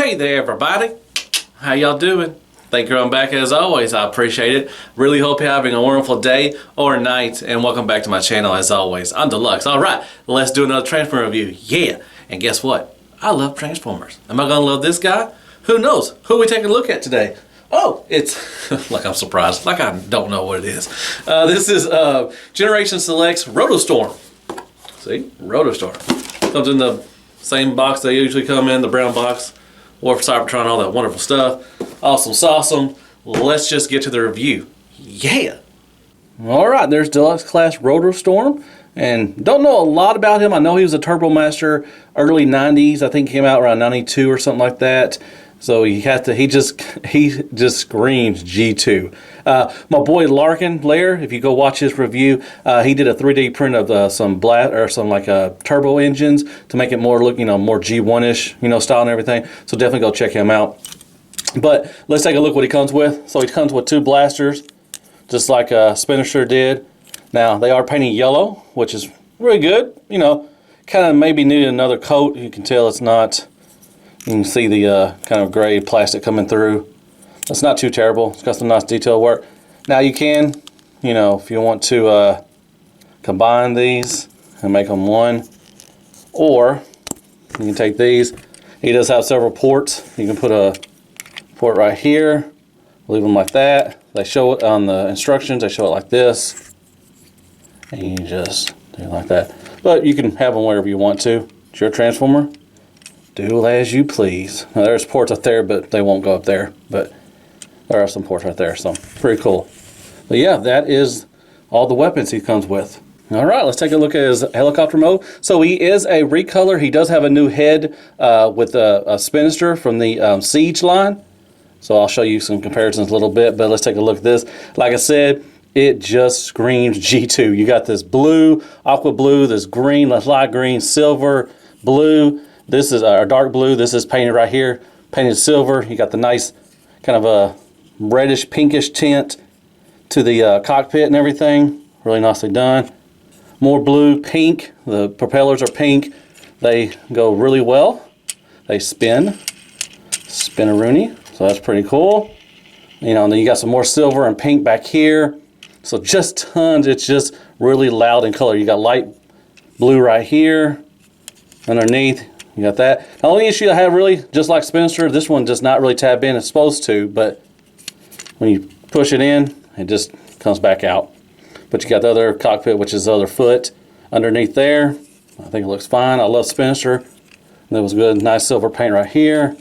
Hey there everybody, how y'all doing? Thank you for coming back as always, I appreciate it. Really hope you're having a wonderful day or night, and welcome back to my channel as always. I'm Deluxe. Alright, let's do another Transformer review, yeah! And guess what? I love Transformers. Am I gonna love this guy? Who knows? Who are we taking a look at today? Oh, it's, like I'm surprised, like I don't know what it is. This is Generation Selects Rotorstorm. See? Rotorstorm. Comes in the same box they usually come in, the brown box. War for Cybertron, all that wonderful stuff. Awesome sauceum. Let's just get to the review. Yeah! Alright, there's Deluxe Class Rotorstorm. And don't know a lot about him. I know he was a Turbomaster early 90s. I think he came out around 92 or something like that. So he just screams G2. My boy Larkin Lair, if you go watch his review, he did a 3D print of some turbo engines to make it more look, more G1-ish, style and everything. So definitely go check him out. But let's take a look what he comes with. So he comes with two blasters, just like Spinster did. Now they are painted yellow, which is really good. Kind of maybe needed another coat. You can tell it's not. You can see the kind of gray plastic coming through. That's not too terrible. It's got some nice detail work. Now you can, if you want to combine these and make them one, or you can take these. He does have several ports. You can put a port right here, leave them like that. They show it on the instructions. They show it like this, and you just do it like that. But you can have them wherever you want to. It's your Transformer. Do as you please. Now there's ports up there, but they won't go up there. But there are some ports right there, so pretty cool. But yeah, that is all the weapons he comes with. All right, let's take a look at his helicopter mode. So he is a recolor. He does have a new head with a Spinster from the Siege line. So I'll show you some comparisons a little bit, but let's take a look at this. Like I said, it just screams G2. You got this blue, aqua blue, this green, light green, silver, blue. This is a dark blue. This is painted right here, painted silver. You got the nice kind of a reddish pinkish tint to the cockpit and everything. Really nicely done. More blue, pink. The propellers are pink. They go really well. They spin-a-rooney. So that's pretty cool. And then you got some more silver and pink back here. So just tons. It's just really loud in color. You got light blue right here underneath. You got that. The only issue I have really, just like Spinster, this one does not really tab in. It's supposed to, but when you push it in, it just comes back out. But you got the other cockpit, which is the other foot underneath there. I think it looks fine. I love Spinster. That was good. Nice silver paint right here.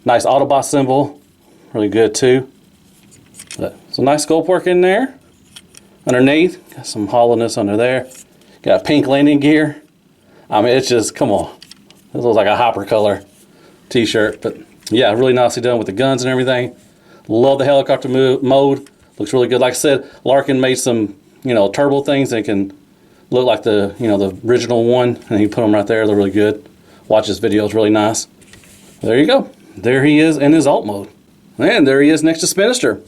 Nice Autobot symbol. Really good too. But some nice sculpt work in there. Underneath, got some hollowness under there. Got pink landing gear. I mean, it's just, come on. This looks like a hopper color t-shirt, but yeah, really nicely done with the guns and everything. Love the helicopter mode. Looks really good. Like I said, Larkin made some, turbo things that can look like the, the original one, and he put them right there. They're really good. Watch this video. It's really nice. There you go. There he is in his alt mode. And there he is next to Spinster.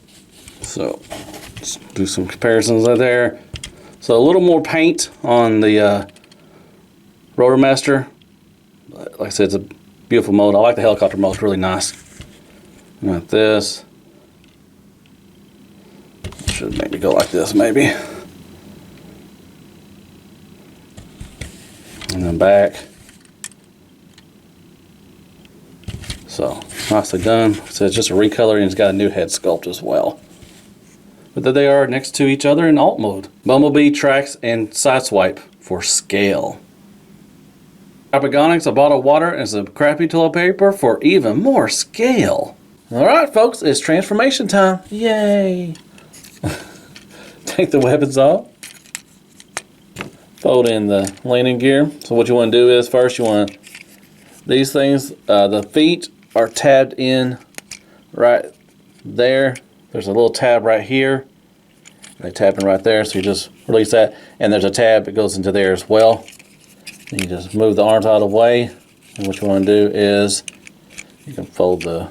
So let's do some comparisons right there. So a little more paint on the Rotormaster. Like I said, it's a beautiful mode. I like the helicopter mode. It's really nice. Like this. Should maybe go like this, maybe. And then back. So, nicely done. So it's just a recolor, and it's got a new head sculpt as well. But there they are next to each other in alt mode. Bumblebee, tracks, and sideswipe for scale. Apagonics, a bottle of water, and some crappy toilet paper for even more scale. Alright folks, it's transformation time. Yay! Take the weapons off. Fold in the landing gear. So what you want to do is first you want these things, the feet are tabbed in right there. There's a little tab right here. They tap in right there, so you just release that. And there's a tab that goes into there as well. You just move the arms out of the way, and what you want to do is you can fold the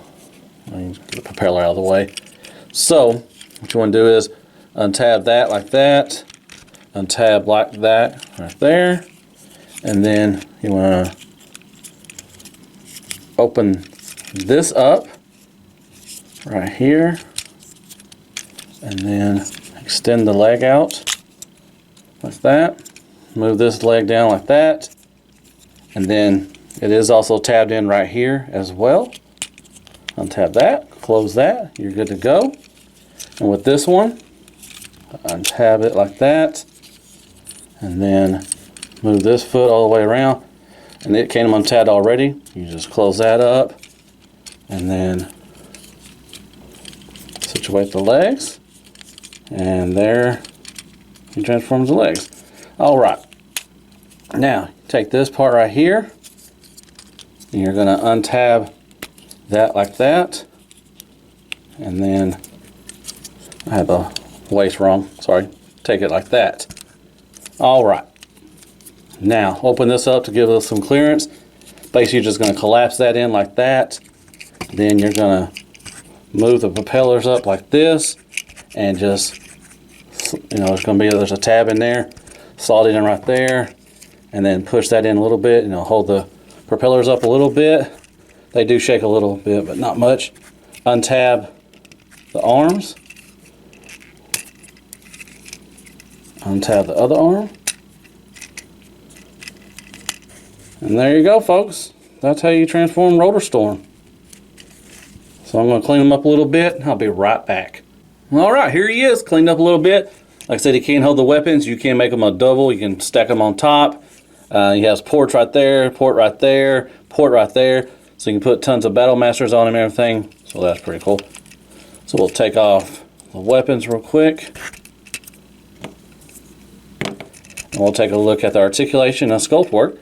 propeller out of the way. So what you want to do is untab that like that, untab like that right there, and then you want to open this up right here, and then extend the leg out like that. Move this leg down like that, and then it is also tabbed in right here as well. Untab that, close that, you're good to go. And with this one, untab it like that, and then move this foot all the way around. And it came untabbed already. You just close that up, and then situate the legs, and there you transform the legs. All right, now take this part right here, and you're going to untab that like that, and then I had the waist wrong, sorry, take it like that. All right, now open this up to give us some clearance. Basically you're just going to collapse that in like that, then you're going to move the propellers up like this, and just, you know, there's a tab in there, slide it in right there, and then push that in a little bit, you know, hold the propellers up a little bit. They do shake a little bit, but not much. Untab the arms. Untab the other arm. And there you go, folks. That's how you transform Rotorstorm. So I'm going to clean them up a little bit. I'll be right back. Alright, here he is, cleaned up a little bit. Like I said, he can't hold the weapons. You can make them a double. You can stack them on top. He has ports right there, port right there, port right there. So you can put tons of Battle Masters on him and everything. So that's pretty cool. So we'll take off the weapons real quick. And we'll take a look at the articulation and sculpt work.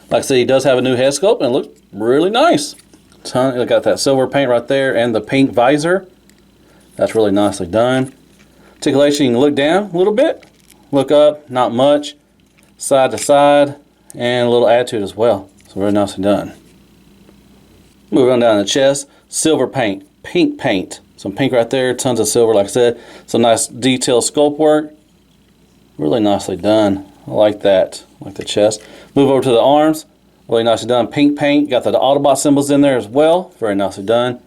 Like I said, he does have a new head sculpt and it looks really nice. Look at that silver paint right there and the pink visor. That's really nicely done. Articulation, you can look down a little bit, look up, not much, side to side, and a little attitude as well. So really nicely done. Moving on down the chest, silver paint, pink paint. Some pink right there, tons of silver, like I said. Some nice detailed sculpt work. Really nicely done. I like that. I like the chest. Move over to the arms. Really nicely done. Pink paint. Got the Autobot symbols in there as well. Very nicely done.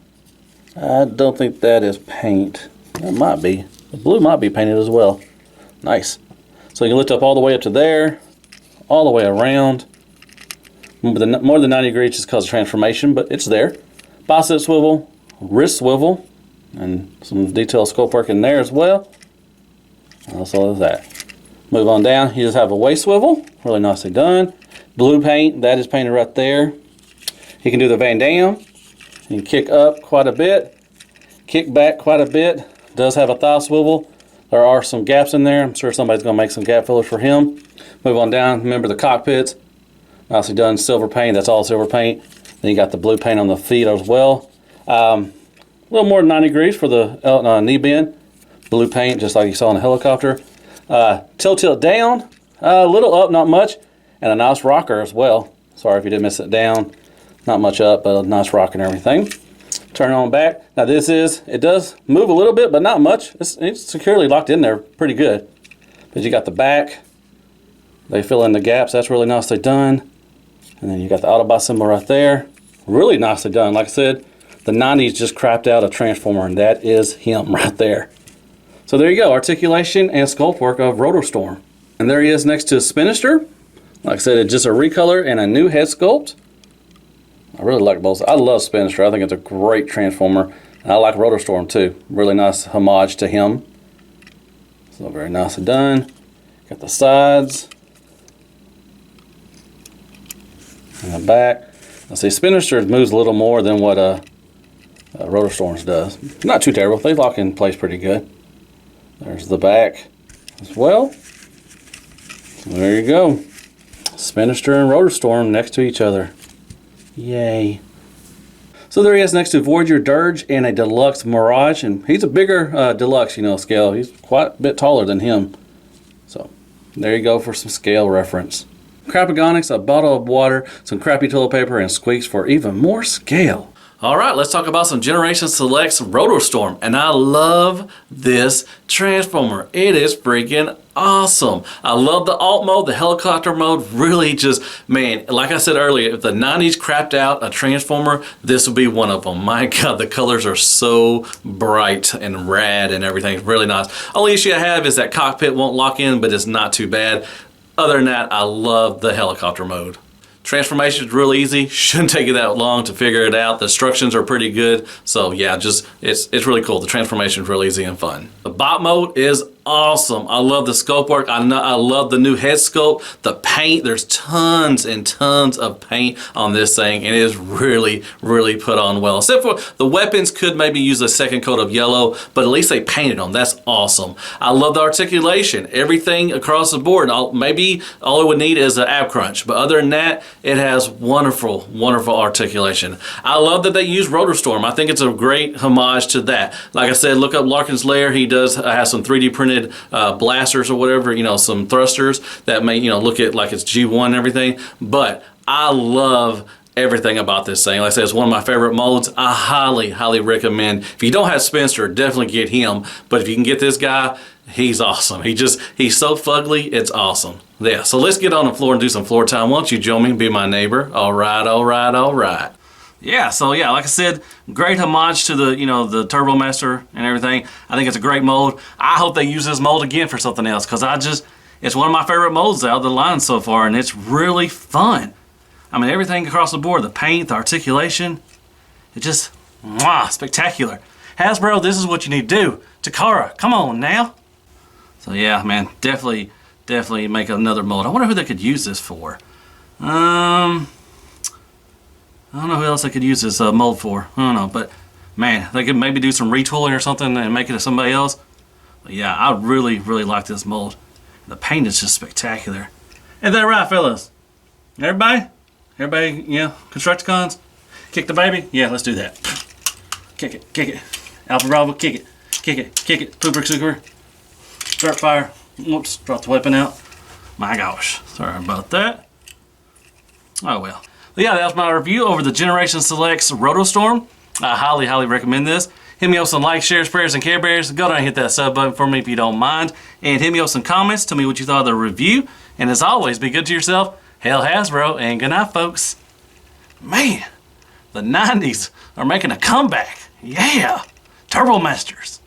I don't think that is paint. That might be. The blue might be painted as well. Nice. So you can lift up all the way up to there, all the way around. More than 90 degrees just because of transformation, but it's there. Bicep swivel, wrist swivel, and some detailed sculpt work in there as well. Also that. Move on down. You just have a waist swivel, really nicely done. Blue paint, that is painted right there. He can do the Van Damme. He can kick up quite a bit, kick back quite a bit. Does have a thigh swivel. There are some gaps in there. I'm sure somebody's going to make some gap fillers for him. Move on down. Remember the cockpits. Nicely done, silver paint. That's all silver paint. Then you got the blue paint on the feet as well. A little more than 90 degrees for the knee bend. Blue paint, just like you saw in the helicopter. Tilt down, a little up, not much, and a nice rocker as well. Sorry if you did miss it down. Not much up, but a nice rocker and everything. Turn it on back. Now it does move a little bit, but not much. It's securely locked in there pretty good. But you got the back. They fill in the gaps. That's really nicely done. And then you got the Autobot symbol right there. Really nicely done. Like I said, the 90s just crapped out a Transformer, and that is him right there. So there you go, articulation and sculpt work of Rotorstorm. And there he is next to Spinister. Like I said, it's just a recolor and a new head sculpt. I really like both. I love Spinister. I think it's a great Transformer. And I like Rotorstorm too. Really nice homage to him. So very nicely done. Got the sides. And the back. Now see, Spinister moves a little more than what Rotorstorm's does. Not too terrible. They lock in place pretty good. There's the back as well. So there you go. Spinister and Rotorstorm next to each other. Yay. So there he is next to Voyager Dirge and a Deluxe Mirage. And he's a bigger Deluxe, scale. He's quite a bit taller than him. So there you go for some scale reference. Crapagonics, a bottle of water, some crappy toilet paper, and squeaks for even more scale. All right, let's talk about some Generation Selects Rotorstorm. And I love this transformer. It is freaking awesome. I love the alt mode, the helicopter mode. Really just, man, like I said earlier, if the 90s crapped out a transformer, this would be one of them. My God, the colors are so bright and rad and everything. Really nice. Only issue I have is that cockpit won't lock in, but it's not too bad. Other than that, I love the helicopter mode. Transformation is real easy. Shouldn't take you that long to figure it out. The instructions are pretty good. So yeah, just it's really cool. The transformation is real easy and fun. The bot mode is awesome. I love the sculpt work. I love the new head sculpt. The paint, there's tons and tons of paint on this thing, and it is really, really put on well. Except for the weapons could maybe use a second coat of yellow, but at least they painted them. That's awesome. I love the articulation. Everything across the board. Maybe all it would need is an ab crunch, but other than that, it has wonderful, wonderful articulation. I love that they use Rotorstorm. I think it's a great homage to that. Like I said, look up Larkin's Lair. He does have some 3D printed blasters or whatever, you know, some thrusters that may, you know, look at like it's G1 and everything. But I love everything about this thing. Like I said, it's one of my favorite modes. I highly, highly recommend. If you don't have Spencer, definitely get him. But if you can get this guy, he's awesome. He's so fugly, it's awesome. Yeah, so let's get on the floor and do some floor time. Why don't you join me and be my neighbor? All right, all right, all right. Yeah, so yeah, like I said, great homage to the, you know, the Turbomaster and everything. I think it's a great mode. I hope they use this mode again for something else, because it's one of my favorite modes out of the line so far, and it's really fun. I mean, everything across the board, the paint, the articulation, it just, mwah, spectacular. Hasbro, this is what you need to do. Takara, come on now. So yeah, man, definitely make another mold. I wonder who they could use this for. I don't know who else they could use this mold for. I don't know, but man, they could maybe do some retooling or something and make it to somebody else. But yeah, I really, really like this mold. The paint is just spectacular. Ain't that right, fellas? Everybody, you know, Constructicons, kick the baby. Yeah, let's do that. Kick it. Alpha Bravo, kick it. Pooper Super. Start fire. Whoops, dropped the weapon out. My gosh, sorry about that. Oh well. But yeah, that was my review over the Generation Selects Rotorstorm. I highly, highly recommend this. Hit me up some likes, shares, prayers, and Care Bears. Go down and hit that sub button for me if you don't mind. And hit me up some comments. Tell me what you thought of the review. And as always, be good to yourself. Hail Hasbro, and good night, folks. Man, the 90s are making a comeback. Yeah, Turbomasters.